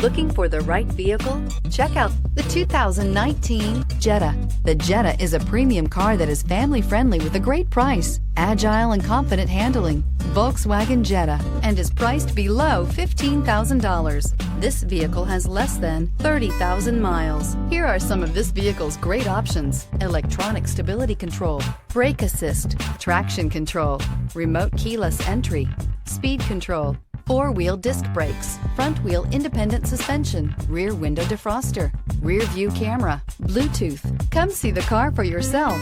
Looking for the right vehicle? Check out the 2019 Jetta. The Jetta is a premium car that is family-friendly with a great price, agile and confident handling. Volkswagen Jetta, and is priced below $15,000. This vehicle has less than 30,000 miles. Here are some of this vehicle's great options: electronic stability control, brake assist, traction control, remote keyless entry, speed control, four-wheel disc brakes, front-wheel independent suspension, rear window defroster, rear view camera, Bluetooth. Come see the car for yourself.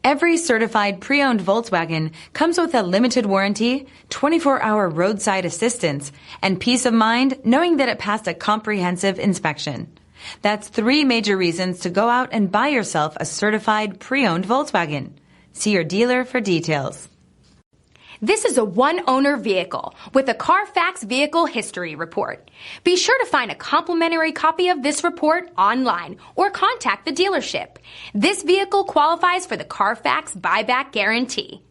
Every certified pre-owned Volkswagen comes with a limited warranty, 24-hour roadside assistance, and peace of mind knowing that it passed a comprehensive inspection. That's 3 major reasons to go out and buy yourself a certified pre-owned Volkswagen. See your dealer for details. This is a one-owner vehicle with a Carfax Vehicle History Report. Be sure to find a complimentary copy of this report online or contact the dealership. This vehicle qualifies for the Carfax Buyback Guarantee.